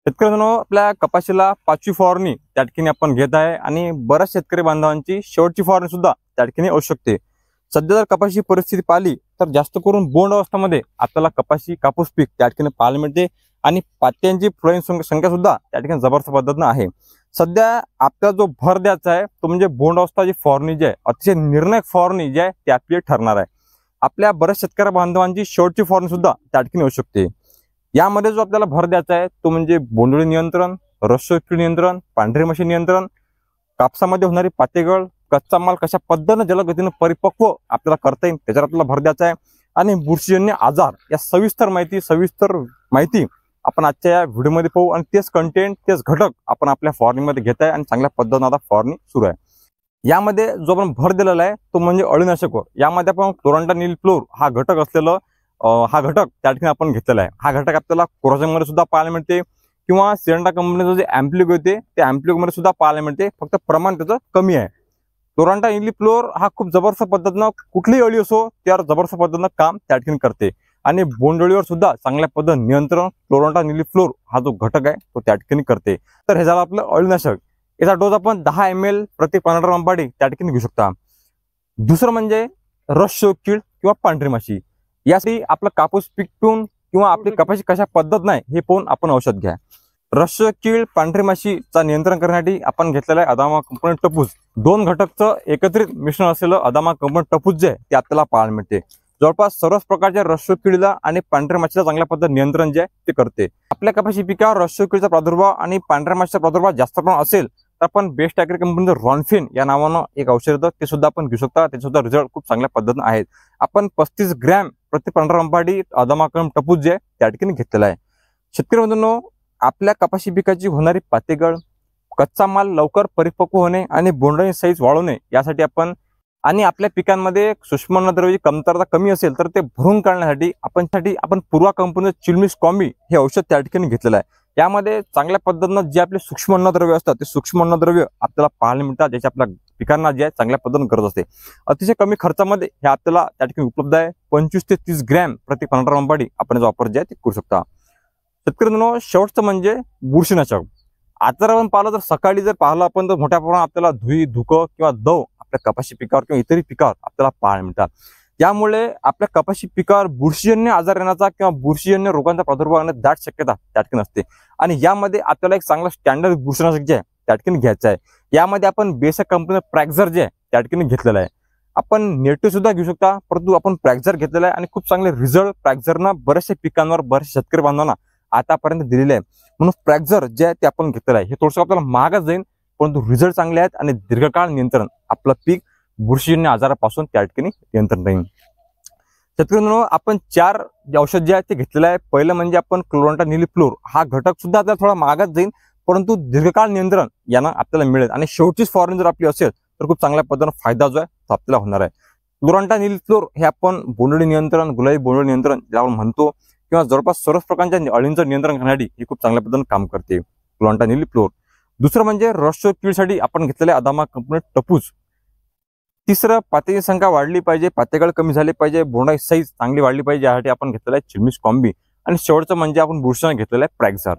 शेतकऱ्यांनो, आपल्या कपाशीला 5वी फवारणी त्या ठिकाणी आपण घेत आहे आणि बऱ्याच शेतकरी बांधवांची शेवटची फवारणी सुद्धा त्या ठिकाणी आवश्यक आहे। सध्या जर कपाशी परिस्थिती पाहिली तर जास्त करून बोंड अवस्थेमध्ये आपल्याला कपाशी कापूस पीक त्या ठिकाणी पाहायला मिळते आणि पात्यांची फुलांची संख्या सुद्धा त्या ठिकाणी जबरदस्त पद्धतीने आहे। सध्या आपल्याला जो भर द्यायचा आहे तो म्हणजे बोंड अवस्था जी फवारणी जी आहे अतिशय निर्णायक फवारणी जी आहे ती आपली ठरणार आहे। आपल्या बऱ्याच शेतकरी बांधवांची शेवटची फवारणी सुद्धा त्या ठिकाणी आवश्यक आहे। यामध्ये जो आपल्याला भर द्यायचा आहे तो म्हणजे बोंडअळी नियंत्रण, रसशोषण नियंत्रण, पांढरी माशी नियंत्रण, कापसामध्ये होणारी पातेगळ, कच्चा माल कशा पद्धतीने जलद गतीने परिपक्व आपल्याला करता येईल त्याच्यावर आपल्याला भर द्यायचा आहे आणि बुरशीजन्य आजार या सविस्तर माहिती आपण आजच्या या व्हिडिओमध्ये पाहू आणि तेच कंटेंट तेच घटक आपण आपल्या फवारणीमध्ये घेत आहे आणि चांगल्या पद्धतीने आता फवारणी सुरू आहे। यामध्ये जो आपण भर दिलेला आहे तो म्हणजे अळीनाशक। यामध्ये आपण क्लोरांटा नीलफ्लोर हा घटक असलेला हा घटक त्या ठिकाणी आपण घेतलेला आहे। हा घटक आपल्याला कोराजेनमध्ये सुद्धा पाहायला मिळते किंवा सिरंडा कंपनीचं जे एम्प्लिक होते ते एम्प्लिकमध्ये सुद्धा पाहायला मिळते, फक्त प्रमाण त्याचं कमी आहे। क्लोरांटा नीलफ्लोर हा खूप जबरदस्त पद्धतीने कुठलीही अळी असो त्यावर जबरदस्त पद्धतीने काम त्या ठिकाणी करते आणि बोंडअळीवर सुद्धा चांगल्या पद्धतीने नियंत्रण क्लोरांटा नीलफ्लोर हा जो घटक आहे तो त्या ठिकाणी करते। तर हे झालं आपलं अळीनाशक। याचा डोस आपण 10 ml प्रति 15 रंपाडी त्या ठिकाणी घेऊ शकता। दुसरं म्हणजे रसशोषक कीड किंवा पांढरी माशी। यासाठी आपलं कापूस पीक पिऊन किंवा आपली कपाशी कशा पद्धत नाही हे पाहून आपण औषध घ्या। रसशोषक कीड पांढरी माशीचा नियंत्रण करण्यासाठी आपण घेतलेला आहे अदामा कंपनी टपूस। दोन घटकचं एकत्रित मिश्रण असलेलं अदामा कंपनी टपूस जे ते आपल्याला पाहायला मिळते। जवळपास सर्वच प्रकारच्या रसशोषक किडीला आणि पांढऱ्या माशीला चांगल्या पद्धतीने नियंत्रण जे आहे ते करते। आपल्या कपाशी पिकावर रसशोषक किडीचा प्रादुर्भाव आणि पांढऱ्या माशीचा प्रादुर्भाव जास्त प्रमाणात असेल तर आपण बेस्ट ॲग्री कंपनीचं रॉनफिन या नावानं एक औषध येतं ते सुद्धा आपण घेऊ शकता। ते सुद्धा रिझल्ट खूप चांगल्या पद्धतीने आहेत। आपण 35 ग्रॅम प्रति 15 रंपाडी अदामा कंपनी टपूस जे त्या ठिकाणी घेतलेला आहे। शेतकरी बंधूंनो, आपल्या कपाशी पिकाची होणारी पातेगळ, कच्चा माल लवकर परिपक्व होणे आणि बोंडअळी साईज वाढवणे यासाठी आपण आणि आपल्या पिकांमध्ये सूक्ष्म अन्नद्रव्याची कमतरता कमी असेल तर ते भरून काढण्यासाठी आपण पूर्वा कंपनीचं चिलमिस कॉम्बी हे औषध त्या ठिकाणी घेतलेलं आहे। यामध्ये चांगल्या पद्धतीनं जे आपले सूक्ष्म अन्नद्रव्य असतात ते सूक्ष्म अन्नद्रव्य आपल्याला पाहायला मिळतात, ज्याची आपल्या पिकांना जे आहे चांगल्या पद्धतीने गरज असते। अतिशय कमी खर्चामध्ये हे आपल्याला त्या ठिकाणी उपलब्ध आहे। 25 ते 30 ग्रॅम प्रति 15 रंपाडी आपण जो वापर जे आहे ते करू शकता। शेतकऱ्यांनो, शेवटचं म्हणजे बुरशीनाशक। आज जर आपण पाहिलं तर सकाळी जर पाहिलं आपण तर मोठ्या प्रमाणात आपल्याला धुई धुकं किंवा दव आपल्या कपाशी पिकावर किंवा इतरही पिकावर आपल्याला पाहायला मिळतात। यामुळे आपल्या कपाशी पिकावर बुरशीजन्य आजार येण्याचा किंवा बुरशीजन्य रोगांचा प्रादुर्भाव होण्याची दाट शक्यता त्या ठिकाणी असते आणि यामध्ये आपल्याला एक चांगला स्टँडर्ड बुरशीनाशक जे आहे त्या ठिकाणी घ्यायचं आहे। यामध्ये आपण बेसिक कंपनी प्रॅक्झर जे आहे त्या ठिकाणी घेतलेलं आहे। आपण नेटिव्ह सुद्धा घेऊ शकता, परंतु आपण प्रॅक्झर घेतलेला आहे आणि खूप चांगले रिझल्ट प्रॅक्झरनं बऱ्याचशा पिकांवर बऱ्याचशा शेतकरी बांधवांना आतापर्यंत दिलेले आहे। म्हणून प्रॅक्झर जे आहे ते आपण घेतलेलं आहे। हे थोडंसं आपल्याला महागच जाईल, परंतु रिझल्ट चांगले आहेत आणि दीर्घकाळ नियंत्रण आपलं पीक बुरशीजन्य आजारापासून त्या ठिकाणी नियंत्रण राहील। शेतकऱ्यांनो, आपण 4 औषध जे आहे ते घेतलेलं आहे। पहिलं म्हणजे आपण क्लोरांटा नीलफ्लोर हा घटक सुद्धा आपल्याला थोडा महागच जाईल, परंतु दीर्घकाळ नियंत्रण यानं आपल्याला मिळेल आणि शेवटचीच फवारणी जर आपली असेल तर खूप चांगल्या पद्धतीने फायदा जो आहे तो आपल्याला होणार आहे। क्लोरांटा नीलफ्लोर हे आपण बोंडअळी नियंत्रण, गुलाबी बोंडअळी नियंत्रण ज्याला आपण म्हणतो किंवा जवळपास सर्वच प्रकारच्या अळींचं नियंत्रण करण्यासाठी ही खूप चांगल्या पद्धतीने काम करते क्लोरांटा नीलफ्लोर। दुसरं म्हणजे रसशोषक कीडीसाठी आपण घेतलेले अदामा कंपनी टपूस। तिसरं, पातेची संख्या वाढली पाहिजे, पातेगळ कमी झाली पाहिजे, बोंडाची साईज चांगली वाढली पाहिजे यासाठी आपण घेतलेला आहे चिलमिस कॉम्बी आणि शेवटचं म्हणजे आपण बुरशीनाशक घेतलेलं आहे प्रॅक्झर।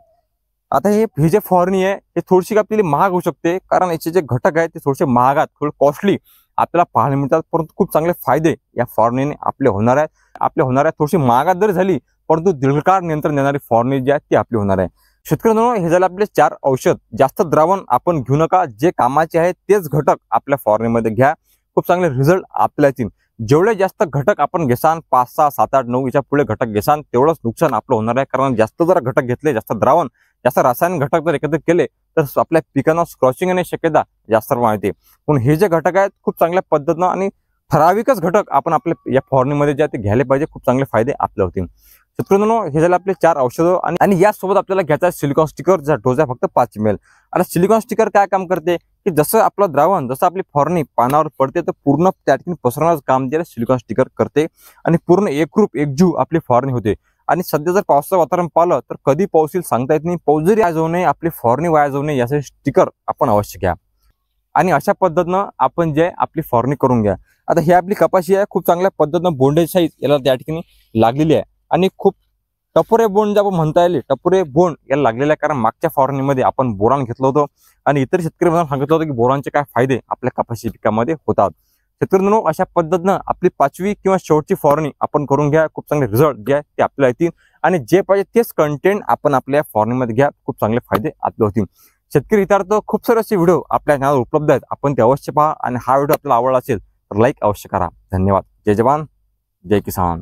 आता ही जे फवारणी आहे हे थोडीशी आपल्याला महाग होऊ शकते, कारण याचे जे घटक आहेत ते थोडेसे महागात थोडे कॉस्टली आपल्याला पाहायला मिळतात, परंतु खूप चांगले फायदे या फवारणीने आपले होणार आहेत। थोडीशी महागात जरी झाली परंतु दीर्घकाळ नियंत्रण देणारी फवारणी जी आहे ती आपली होणार आहे। शेतकऱ्यांनो, हे झाले आपले 4 औषध। जास्त द्रावण आपण घेऊ नका, जे कामाचे आहेत तेच घटक आपल्या फवारणीमध्ये घ्या, खूप चांगले रिझल्ट आपल्याला येतील। जेवढे जास्त घटक आपण घेसान 5, 6, 7, 8, 9 याच्या पुढे घटक घेसान तेवढंच नुकसान आपलं होणार आहे, कारण जास्त जर घटक घेतले, जास्त द्रावण, जास्त रासायनिक घटक जर एकत्रित केले तर आपल्या पिकांना स्क्रॉचिंग येण्याची शक्यता जास्त प्रमाणात येते। म्हणून हे जे घटक आहेत खूप चांगल्या पद्धतीनं आणि ठराविकच घटक आपण आपल्या या फवारणीमध्ये जे ते घ्यायला पाहिजे, खूप चांगले फायदे आपले होतील। शेतकऱ्यांनो, हे झाले आपले 4 औषधं आणि यासोबत आपल्याला घ्यायचा आहे सिलिकॉन स्टिकर, ज्या डोस आहे फक्त 5 ml। आता सिलिकॉन स्टिकर काय काम करते की जसं आपलं द्रावण, जसं आपली फवारणी पानावर पडते तर पूर्ण त्या ठिकाणी पसरवण्याचं काम जे सिलिकॉन स्टिकर करते आणि पूर्ण एकरूप एकजीव आपली फवारणी होते। आणि सध्या जर पावसाचं वातावरण पाहिलं तर कधी पाऊस येईल सांगता येत नाही, पाऊस जरी वाया जाऊ नये, आपली फवारणी वाया जाऊ नये यासाठी स्टिकर आपण अवश्य घ्या आणि अशा पद्धतीनं आपण जे आपली फवारणी करून घ्या। आता ही आपली कपाशी आहे, खूप चांगल्या पद्धतीनं बोंडाची साईज याला त्या ठिकाणी लागलेली आहे आणि खूप टपोरे बोंड जे आपण म्हणता येईल, टपोरे बोंड याला लागलेल्या कारण मागच्या फवारणीमध्ये आपण बोरान घेतलं होतं आणि इतर शेतकरी बांधवांना सांगितलं होतं की बोरानचे काय फायदे आपल्या कपाशी पिकामध्ये होतात. शेतकऱ्यांनो, अशा पद्धतीनं आपली 5वी किंवा शेवटची फवारणी आपण करून घ्या. खूप चांगले रिझल्ट जे आहे ते आपल्याला येतील आणि जे पाहिजे तेच कंटेंट आपण आपल्या फवारणीमध्ये घ्या. खूप चांगले फायदे आपले होतील. शेतकरी हितार्थ खूप सारे असे व्हिडिओ आपल्या चॅनलवर उपलब्ध आहेत. आपण ते अवश्य पहा आणि हा व्हिडिओ आपल्याला आवडला असेल तर लाईक अवश्य करा. धन्यवाद. जय जवान, जय किसान.